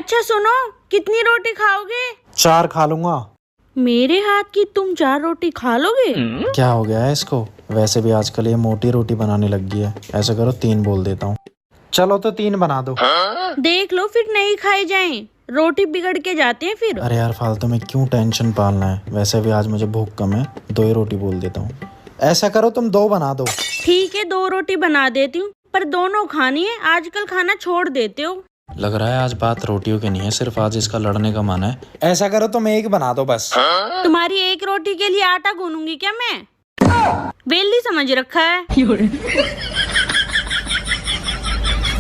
अच्छा सुनो, कितनी रोटी खाओगे? 4 खा लूंगा। मेरे हाथ की तुम 4 रोटी खा लोगे? क्या हो गया है इसको? वैसे भी आजकल ये मोटी रोटी बनाने लग गई है। ऐसा करो 3 बोल देता हूँ। चलो तो 3 बना दो। देख लो फिर नहीं खाई जाएं, रोटी बिगड़ के जाते हैं फिर। अरे यार फालतू में क्यों टेंशन पालना है, वैसे भी आज मुझे भूख कम है, 2 ही रोटी बोल देता हूँ। ऐसा करो तुम 2 बना दो। ठीक है 2 रोटी बना देती हूँ, पर दोनों खानी है, आजकल खाना छोड़ देते हो। लग रहा है आज बात रोटियों की नहीं है, सिर्फ आज इसका लड़ने का मन है। ऐसा करो तुम 1 बना दो बस। तुम्हारी 1 रोटी के लिए आटा गूंथूंगी क्या मैं? वेली समझ रखा है।